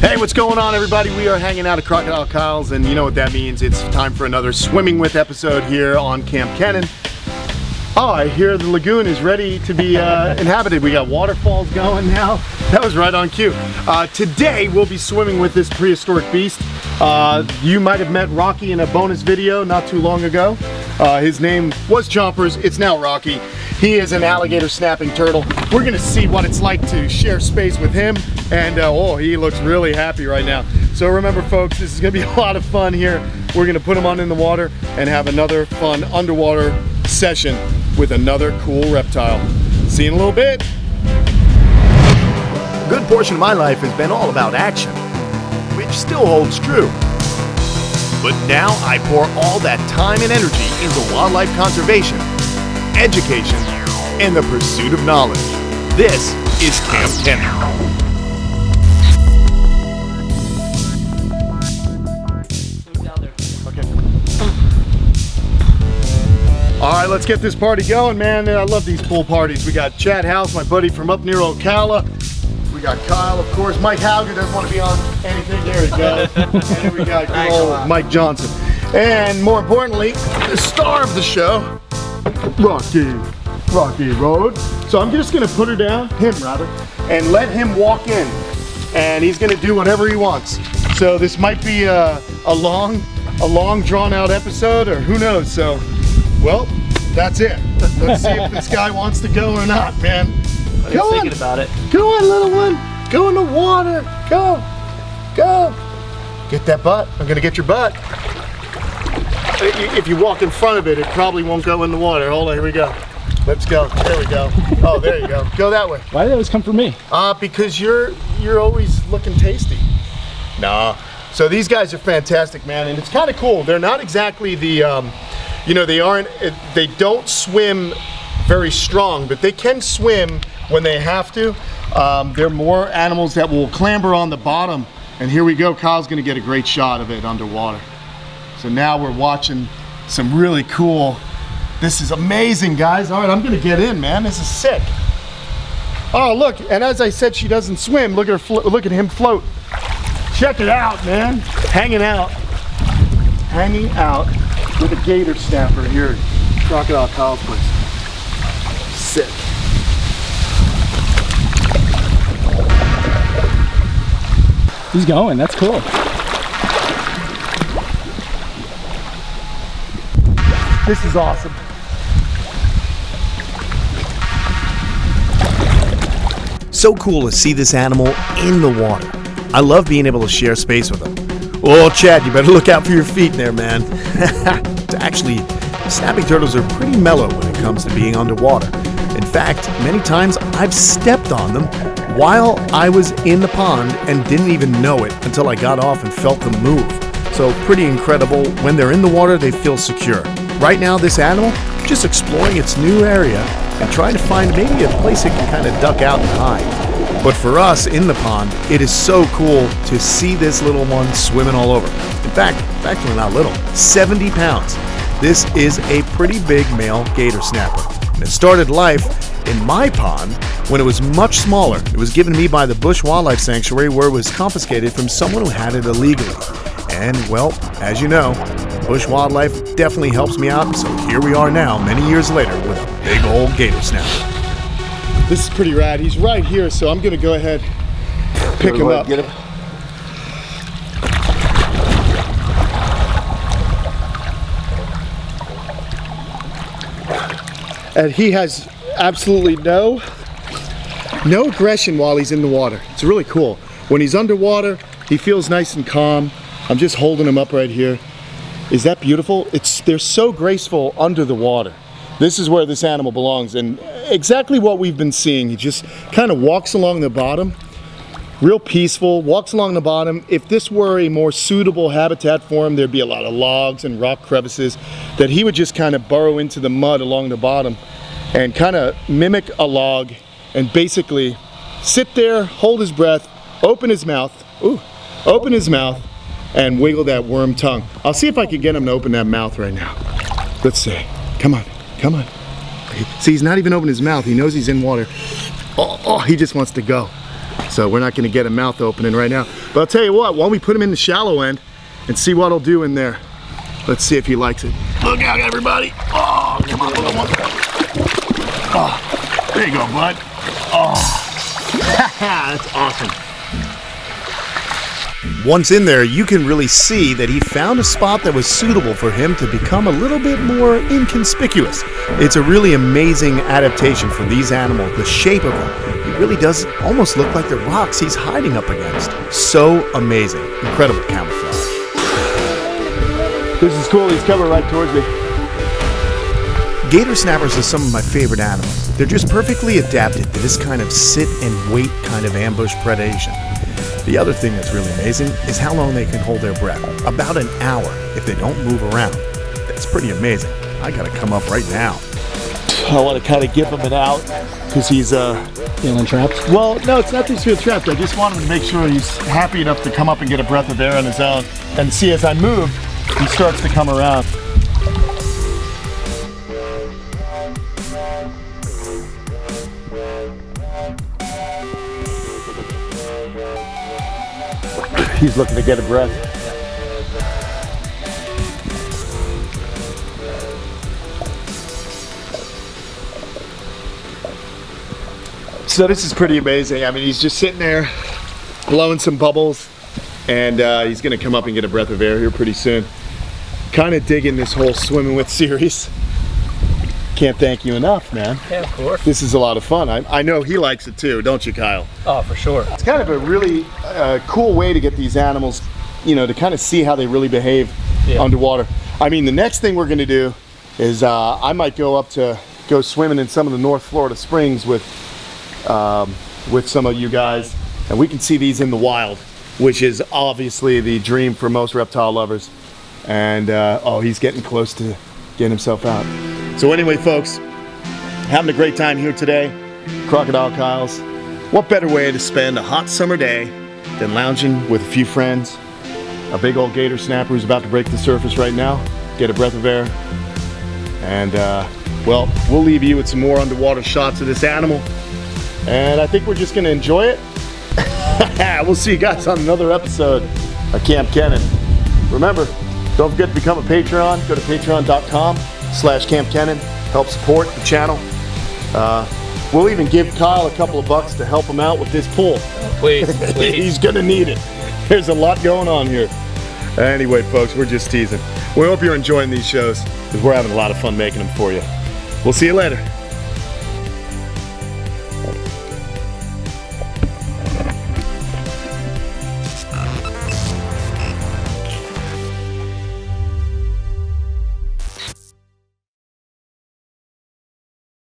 Hey, what's going on, everybody? We are hanging out at Crocodile Kyle's, and you know what that means. It's time for another Swimming With episode here on Kamp Kenan. Oh, I hear the lagoon is ready to be inhabited. We got waterfalls going now. That was right on cue. Today, we'll be swimming with this prehistoric beast. You might have met Rocky in a bonus video not too long ago. His name was Chompers. It's now Rocky. He is an alligator snapping turtle. We're gonna see what it's like to share space with him. And oh, he looks really happy right now. So remember, folks, this is gonna be a lot of fun here. We're gonna put him on in the water and have another fun underwater session with another cool reptile. See you in a little bit. A good portion of my life has been all about action, which still holds true. But now I pour all that time and energy into wildlife conservation, education, and the pursuit of knowledge. This is Kamp Kenan. All right, let's get this party going, man. I love these pool parties. We got Chad House, my buddy from up near Ocala. We got Kyle, of course. Mike Hauger doesn't want to be on anything. There he goes. And then we got good old Mike Johnson. And more importantly, the star of the show, Rocky Road. So I'm just gonna put her down, him rather, and let him walk in. And he's gonna do whatever he wants. So this might be a long drawn out episode, or who knows. So, well, that's it. Let's see if this guy wants to go or not, man. I was thinking about it. Go on, little one. Go in the water. Go. Go. Get that butt. I'm gonna get your butt. If you walk in front of it, it probably won't go in the water. Hold on, here we go. Let's go. There we go. Oh, there you go. Go that way. Why do they always come for me? Because you're always looking tasty. Nah. So these guys are fantastic, man, and it's kind of cool. They're not exactly the, you know, they don't swim very strong, but they can swim when they have to. They're more animals that will clamber on the bottom. And here we go. Kyle's gonna get a great shot of it underwater. So now we're watching some really cool. This is amazing, guys. All right, I'm gonna get in, man. This is sick. Oh, look, and as I said, she doesn't swim. Look at her, look at him float. Check it out, man. Hanging out with a gator snapper here at Crocodile Kyle's place. Sick. He's going, that's cool. This is awesome. So cool to see this animal in the water. I love being able to share space with them. Oh, Chad, you better look out for your feet there, man. Actually, snapping turtles are pretty mellow when it comes to being underwater. In fact, many times I've stepped on them while I was in the pond and didn't even know it until I got off and felt them move. So pretty incredible. When they're in the water, they feel secure. Right now, this animal just exploring its new area and trying to find maybe a place it can kind of duck out and hide. But for us in the pond, it is so cool to see this little one swimming all over. In fact, actually not little, 70 pounds. This is a pretty big male gator snapper. And it started life in my pond when it was much smaller. It was given to me by the Bush Wildlife Sanctuary, where it was confiscated from someone who had it illegally. And well, as you know, Bush Wildlife definitely helps me out, so here we are now, many years later, with a big old gator snapper. This is pretty rad. He's right here, so I'm gonna go ahead, pick him up. Get him. And he has absolutely no aggression while he's in the water. It's really cool. When he's underwater, he feels nice and calm. I'm just holding him up right here. Is that beautiful? They're so graceful under the water. This is where this animal belongs, and exactly what we've been seeing. He just kind of walks along the bottom, real peaceful, walks along the bottom. If this were a more suitable habitat for him, there'd be a lot of logs and rock crevices that he would just kind of burrow into the mud along the bottom and kind of mimic a log and basically sit there, hold his breath, open his mouth, and wiggle that worm tongue. I'll see if I can get him to open that mouth right now. Let's see. Come on. Come on. See, he's not even opening his mouth. He knows he's in water. Oh, he just wants to go. So we're not gonna get a mouth opening right now. But I'll tell you what, why don't we put him in the shallow end and see what he'll do in there. Let's see if he likes it. Look out, everybody. Oh, come on, little one. Oh, there you go, bud. Oh, that's awesome. Once in there, you can really see that he found a spot that was suitable for him to become a little bit more inconspicuous. It's a really amazing adaptation for these animals. The shape of him, he really does almost look like the rocks he's hiding up against. So amazing. Incredible camouflage. This is cool. He's coming right towards me. Gator snappers are some of my favorite animals. They're just perfectly adapted to this kind of sit and wait kind of ambush predation. The other thing that's really amazing is how long they can hold their breath. About an hour if they don't move around. That's pretty amazing. I gotta come up right now. I want to kind of give him an out because he's Feeling trapped? well, no, it's not that he's feeling trapped. I just want him to make sure he's happy enough to come up and get a breath of air on his own. And see, as I move, he starts to come around. He's looking to get a breath. So this is pretty amazing. I mean, he's just sitting there blowing some bubbles, and he's gonna come up and get a breath of air here pretty soon. Kind of digging this whole swimming with series. Can't thank you enough, man. Yeah, of course. This is a lot of fun. I know he likes it too, don't you, Kyle? Oh, for sure. It's kind of a really cool way to get these animals, you know, to kind of see how they really behave underwater. I mean, the next thing we're gonna do is I might go swimming in some of the North Florida springs with some of you guys, and we can see these in the wild, which is obviously the dream for most reptile lovers. And oh, he's getting close to getting himself out. So anyway, folks, having a great time here today. Crocodile Kyle's. What better way to spend a hot summer day than lounging with a few friends? A big old gator snapper who's about to break the surface right now, get a breath of air. And well, we'll leave you with some more underwater shots of this animal. And I think we're just gonna enjoy it. We'll see you guys on another episode of Kamp Kenan. Remember, don't forget to become a Patreon. Go to patreon.com/Kamp Kenan. Help support the channel. We'll even give Kyle a couple of bucks to help him out with this pull. Please, please. He's gonna need it. There's a lot going on here. Anyway, folks, we're just teasing. We hope you're enjoying these shows because we're having a lot of fun making them for you. We'll see you later.